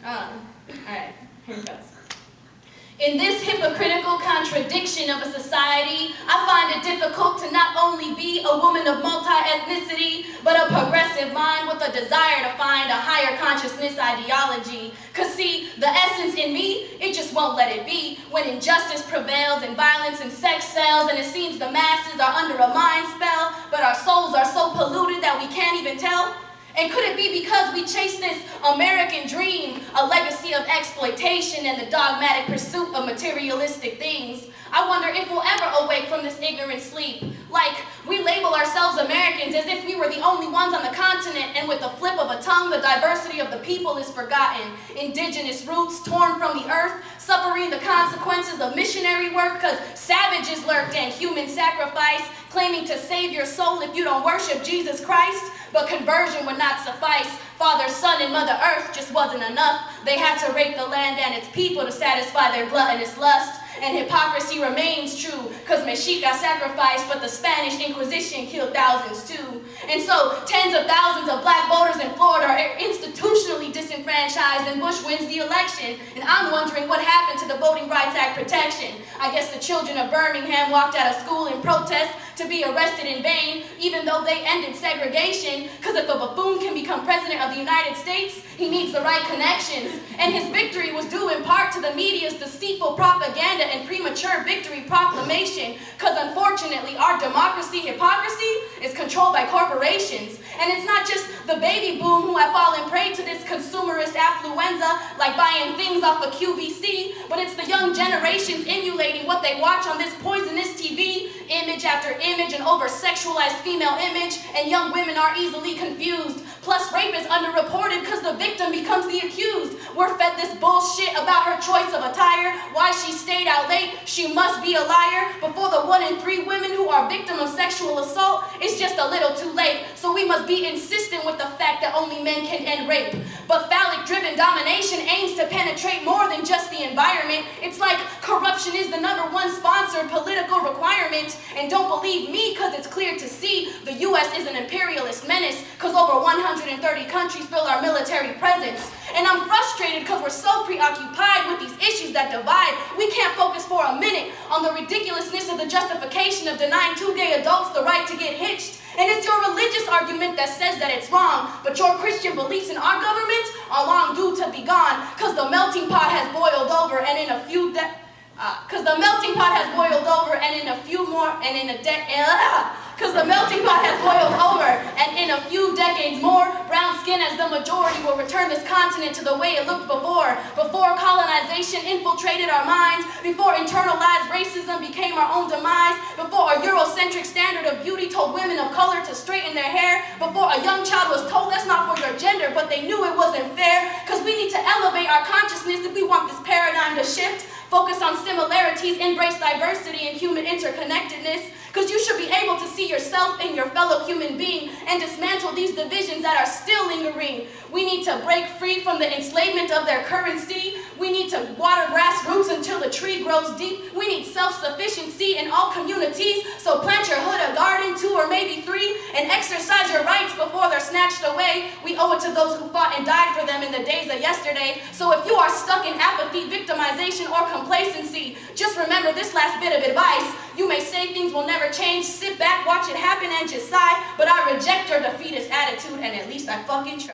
Alright, here it goes. In this hypocritical contradiction of a society, I find it difficult to not only be a woman of multi-ethnicity, but a progressive mind with a desire to find a higher consciousness ideology. Cause see, the essence in me, it just won't let it be. When injustice prevails and violence and sex sells, and it seems the masses are under a mind spell, but our souls are so polluted that we can't even tell. And could it be because we chase this American dream, a legacy of exploitation and the dogmatic pursuit of materialistic things? I wonder if we'll ever awake from this ignorant sleep. Like, we label ourselves Americans as if we were the only ones on the continent, and with a flip of a tongue, the diversity of the people is forgotten. Indigenous roots torn from the earth, suffering the consequences of missionary work, cause savages lurked and human sacrifice, claiming to save your soul if you don't worship Jesus Christ. But conversion would not suffice. Father, Son, and Mother Earth just wasn't enough. They had to rape the land and its people to satisfy their gluttonous lust. And hypocrisy remains true, cause Mexica sacrificed, but the Spanish Inquisition killed thousands too. And so tens of thousands of black voters in Florida are institutionally disenfranchised, and Bush wins the election. And I'm wondering what happened to the Voting Rights Act protection. I guess the children of Birmingham walked out of school in protest to be arrested in vain, even though they ended segregation. Cause if a buffoon can become president of the United States, he needs the right connections. And his victory was due in part to the media's deceitful propaganda and premature victory proclamation. Cause unfortunately, our democracy hypocrisy is controlled by corporations. And it's not just the baby boom who have fallen prey to this consumerist affluenza, like buying things off of QVC, but it's the young generations emulating what they watch on this poisonous TV, image after image, and over-sexualized female image, and young women are easily confused. Plus, rape is underreported because the victim becomes the accused. We're fed this bullshit about her choice of attire, why she stayed out late, she must be a liar, before the 1 in 3 women who are victim of sexual assault is just a little too late. So we must be insistent with the fact that only men can end rape. But phallic-driven domination aims to penetrate more than just the environment. It's like corruption is the #1 sponsored political requirement. And don't believe me, because it's clear to see the U.S. is an imperialist menace, because over 130 countries fill our military presence. And I'm frustrated because we're so preoccupied with these issues that divide, we can't focus for a minute on the ridiculousness of the justification of denying 2 gay adults the right to get hitched. And it's your religious argument that says that it's wrong, but your Christian beliefs in our government are long due to be gone, because the melting pot has boiled over, and in a few because the melting pot has boiled over, and in a few decades more, brown skin as the majority will return this continent to the way it looked before colonization infiltrated our minds, before internalized racism became our own demise, before a Eurocentric standard of beauty told women of color to straighten their hair, before a young child was told that's not for your gender, but they knew it wasn't fair, because we need to elevate our consciousness if we want this paradigm to shift. Focus on similarities, embrace diversity and human interconnectedness, because you should be able to see yourself in your fellow human being and dismantle these divisions that are still lingering. We need to break free from the enslavement of their currency. We need to water grassroots until the tree grows deep. We need self-sufficiency in all communities, so plant your hood a garden, 2 or maybe 3, and exercise your rights before they're snatched away. We owe it to those who fought and died for them in the days of yesterday. So if you are stuck in apathy, victimization, or complacency, just remember this last bit of advice. You may say things will never change, sit back, watch it happen, and just sigh, but I reject your defeatist attitude, and at least I fucking try.